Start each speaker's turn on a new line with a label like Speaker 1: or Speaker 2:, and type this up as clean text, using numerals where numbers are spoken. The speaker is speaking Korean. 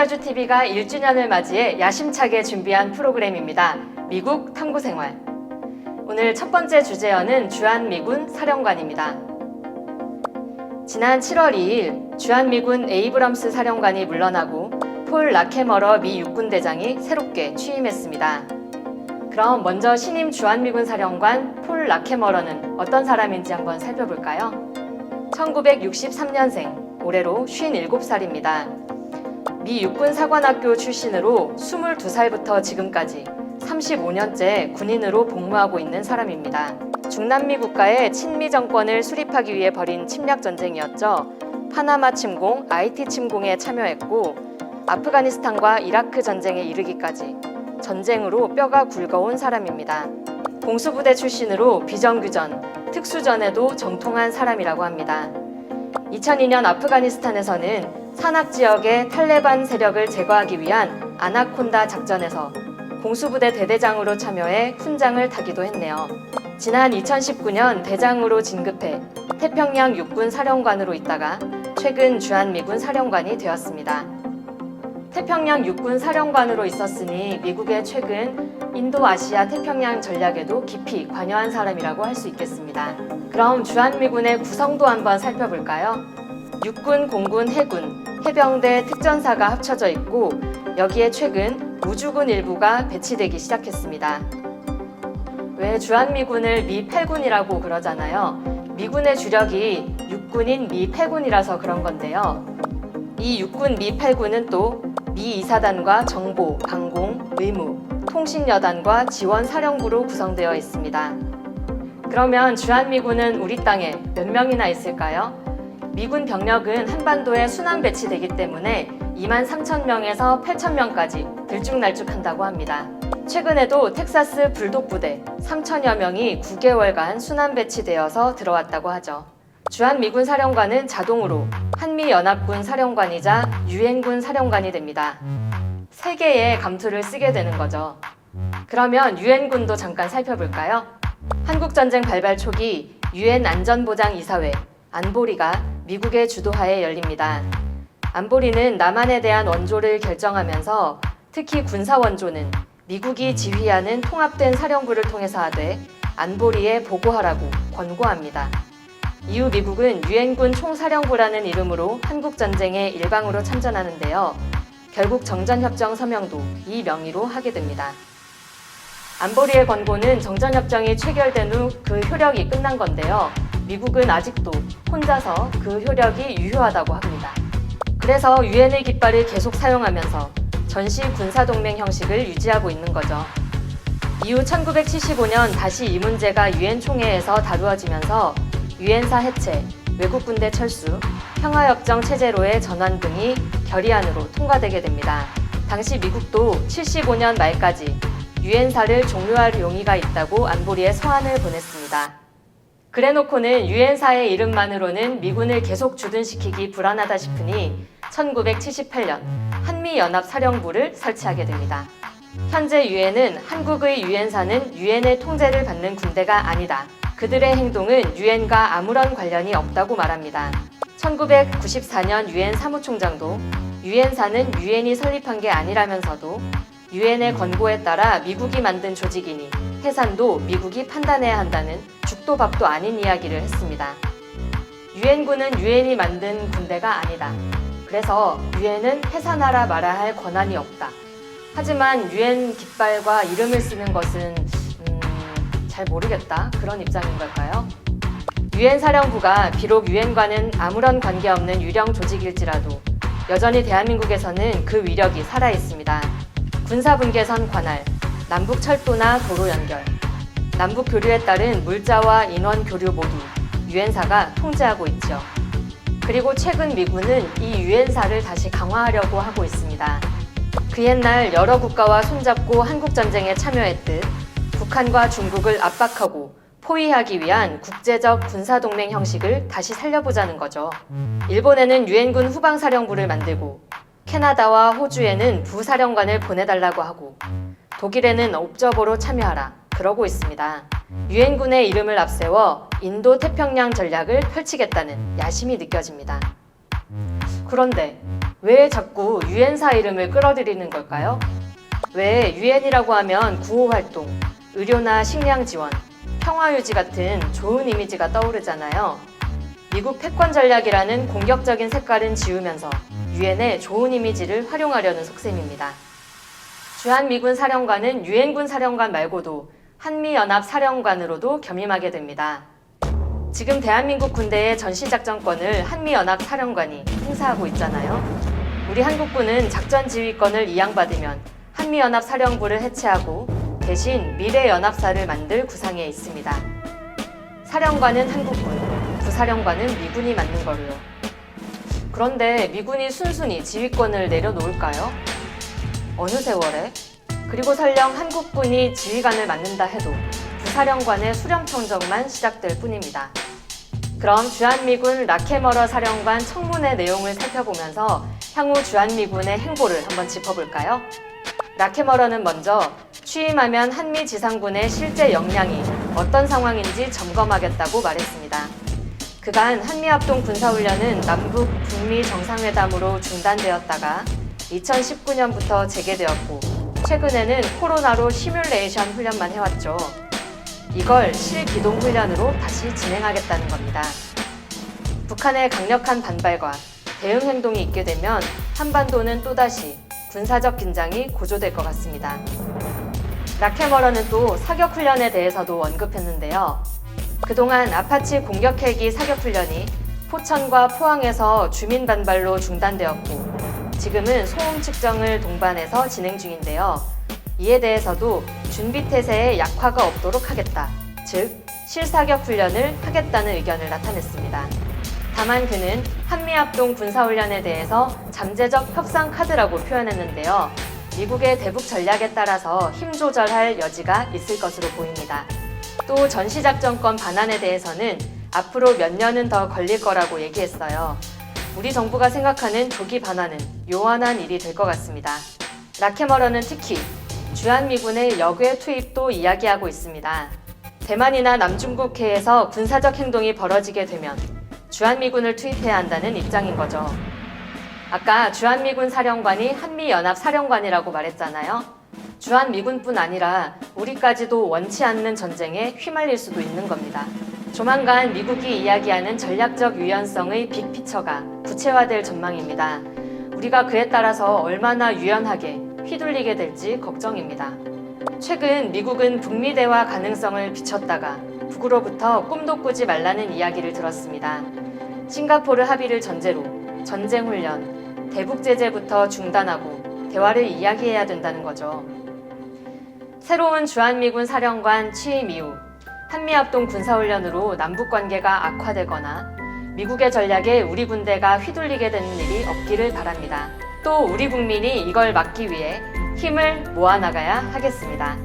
Speaker 1: 독자주TV가 1주년을 맞이해 야심차게 준비한 프로그램입니다. 미국 탐구생활. 오늘 첫 번째 주제어는 주한미군 사령관입니다. 지난 7월 2일 주한미군 에이브럼스 사령관이 물러나고 폴 라케머러 미 육군대장이 새롭게 취임했습니다. 그럼 먼저 신임 주한미군 사령관 폴 라케머러는 어떤 사람인지 한번 살펴볼까요? 1963년생, 올해로 57살입니다. 미 육군사관학교 출신으로 22살부터 지금까지 35년째 군인으로 복무하고 있는 사람입니다. 중남미 국가의 친미 정권을 수립하기 위해 벌인 침략 전쟁이었죠. 파나마 침공, 아이티 침공에 참여했고 아프가니스탄과 이라크 전쟁에 이르기까지 전쟁으로 뼈가 굵어온 사람입니다. 공수부대 출신으로 비정규전, 특수전에도 정통한 사람이라고 합니다. 2002년 아프가니스탄에서는 산악 지역의 탈레반 세력을 제거하기 위한 아나콘다 작전에서 공수부대 대대장으로 참여해 훈장을 타기도 했네요. 지난 2019년 대장으로 진급해 태평양 육군 사령관으로 있다가 최근 주한미군 사령관이 되었습니다. 태평양 육군 사령관으로 있었으니 미국의 최근 인도아시아 태평양 전략에도 깊이 관여한 사람이라고 할 수 있겠습니다. 그럼 주한미군의 구성도 한번 살펴볼까요? 육군, 공군, 해군, 해병대, 특전사가 합쳐져 있고 여기에 최근 우주군 일부가 배치되기 시작했습니다. 왜 주한미군을 미 8군이라고 그러잖아요. 미군의 주력이 육군인 미 8군이라서 그런 건데요. 이 육군 미 8군은 또 미 2사단과 정보, 강공, 의무, 통신여단과 지원사령부로 구성되어 있습니다. 그러면 주한미군은 우리 땅에 몇 명이나 있을까요? 미군 병력은 한반도에 순환 배치되기 때문에 23,000명에서 8,000명까지 들쭉날쭉한다고 합니다. 최근에도 텍사스 불독 부대 3,000여 명이 9개월간 순환 배치되어서 들어왔다고 하죠. 주한미군 사령관은 자동으로 한미연합군 사령관이자 유엔군 사령관이 됩니다. 3개의 감투를 쓰게 되는 거죠. 그러면 유엔군도 잠깐 살펴볼까요? 한국전쟁 발발 초기 유엔 안전보장이사회 안보리가 미국의 주도하에 열립니다. 안보리는 남한에 대한 원조를 결정하면서 특히 군사 원조는 미국이 지휘하는 통합된 사령부를 통해서 하되 안보리에 보고하라고 권고합니다. 이후 미국은 유엔군 총사령부라는 이름으로 한국전쟁에 일방으로 참전하는데요. 결국 정전협정 서명도 이 명의로 하게 됩니다. 안보리의 권고는 정전협정이 체결된 후 그 효력이 끝난 건데요. 미국은 아직도 혼자서 그 효력이 유효하다고 합니다. 그래서 유엔의 깃발을 계속 사용하면서 전시 군사동맹 형식을 유지하고 있는 거죠. 이후 1975년 다시 이 문제가 유엔 총회에서 다루어지면서 유엔사 해체, 외국군대 철수, 평화협정 체제로의 전환 등이 결의안으로 통과되게 됩니다. 당시 미국도 75년 말까지 유엔사를 종료할 용의가 있다고 안보리에 서한을 보냈습니다. 그래놓고는 유엔사의 이름만으로는 미군을 계속 주둔시키기 불안하다 싶으니 1978년 한미연합사령부를 설치하게 됩니다. 현재 유엔은 한국의 유엔사는 유엔의 통제를 받는 군대가 아니다. 그들의 행동은 유엔과 아무런 관련이 없다고 말합니다. 1994년 유엔 사무총장도 유엔사는 유엔이 설립한 게 아니라면서도 유엔의 권고에 따라 미국이 만든 조직이니 해산도 미국이 판단해야 한다는 죽도 밥도 아닌 이야기를 했습니다. 유엔군은 유엔이 만든 군대가 아니다. 그래서 유엔은 해산하라 말아야 할 권한이 없다. 하지만 유엔 깃발과 이름을 쓰는 것은 잘 모르겠다. 그런 입장인 걸까요? 유엔 사령부가 비록 유엔과는 아무런 관계없는 유령 조직일지라도 여전히 대한민국에서는 그 위력이 살아있습니다. 군사분계선 관할, 남북 철도나 도로 연결, 남북 교류에 따른 물자와 인원 교류 모두 유엔사가 통제하고 있죠. 그리고 최근 미군은 이 유엔사를 다시 강화하려고 하고 있습니다. 그 옛날 여러 국가와 손잡고 한국전쟁에 참여했듯 북한과 중국을 압박하고 포위하기 위한 국제적 군사동맹 형식을 다시 살려보자는 거죠. 일본에는 유엔군 후방사령부를 만들고 캐나다와 호주에는 부사령관을 보내달라고 하고 독일에는 옵저버로 참여하라 그러고 있습니다. 유엔군의 이름을 앞세워 인도 태평양 전략을 펼치겠다는 야심이 느껴집니다. 그런데 왜 자꾸 유엔사 이름을 끌어들이는 걸까요? 왜 유엔이라고 하면 구호활동, 의료나 식량 지원, 평화유지 같은 좋은 이미지가 떠오르잖아요. 미국 패권 전략이라는 공격적인 색깔은 지우면서 유엔의 좋은 이미지를 활용하려는 속셈입니다. 주한미군 사령관은 유엔군 사령관 말고도 한미연합 사령관으로도 겸임하게 됩니다. 지금 대한민국 군대의 전시작전권을 한미연합 사령관이 행사하고 있잖아요. 우리 한국군은 작전 지휘권을 이양받으면 한미연합 사령부를 해체하고 대신 미래연합사를 만들 구상에 있습니다. 사령관은 한국군, 부사령관은 미군이 맡는 거로요. 그런데 미군이 순순히 지휘권을 내려놓을까요? 어느 세월에? 그리고 설령 한국군이 지휘관을 맡는다 해도 부사령관의 수렴평정만 시작될 뿐입니다. 그럼 주한미군 라케머러 사령관 청문회 내용을 살펴보면서 향후 주한미군의 행보를 한번 짚어볼까요? 라케머러는 먼저 취임하면 한미 지상군의 실제 역량이 어떤 상황인지 점검하겠다고 말했습니다. 그간 한미합동 군사훈련은 남북, 북미 정상회담으로 중단되었다가 2019년부터 재개되었고 최근에는 코로나로 시뮬레이션 훈련만 해왔죠. 이걸 실기동 훈련으로 다시 진행하겠다는 겁니다. 북한의 강력한 반발과 대응 행동이 있게 되면 한반도는 또다시 군사적 긴장이 고조될 것 같습니다. 라케머러는 또 사격 훈련에 대해서도 언급했는데요. 그동안 아파치 공격 헬기 사격 훈련이 포천과 포항에서 주민 반발로 중단되었고 지금은 소음 측정을 동반해서 진행 중인데요. 이에 대해서도 준비태세에 약화가 없도록 하겠다, 즉 실사격 훈련을 하겠다는 의견을 나타냈습니다. 다만 그는 한미합동 군사훈련에 대해서 잠재적 협상 카드라고 표현했는데요. 미국의 대북 전략에 따라서 힘 조절할 여지가 있을 것으로 보입니다. 또 전시작전권 반환에 대해서는 앞으로 몇 년은 더 걸릴 거라고 얘기했어요. 우리 정부가 생각하는 조기 반환은 요원한 일이 될 것 같습니다. 라케머러는 특히 주한미군의 역외 투입도 이야기하고 있습니다. 대만이나 남중국해에서 군사적 행동이 벌어지게 되면 주한미군을 투입해야 한다는 입장인 거죠. 아까 주한미군 사령관이 한미연합 사령관이라고 말했잖아요. 주한미군뿐 아니라 우리까지도 원치 않는 전쟁에 휘말릴 수도 있는 겁니다. 조만간 미국이 이야기하는 전략적 유연성의 빅피처가 구체화될 전망입니다. 우리가 그에 따라서 얼마나 유연하게 휘둘리게 될지 걱정입니다. 최근 미국은 북미 대화 가능성을 비췄다가 북으로부터 꿈도 꾸지 말라는 이야기를 들었습니다. 싱가포르 합의를 전제로 전쟁 훈련, 대북 제재부터 중단하고 대화를 이야기해야 된다는 거죠. 새로운 주한미군 사령관 취임 이후 한미합동 군사훈련으로 남북관계가 악화되거나 미국의 전략에 우리 군대가 휘둘리게 되는 일이 없기를 바랍니다. 또 우리 국민이 이걸 막기 위해 힘을 모아나가야 하겠습니다.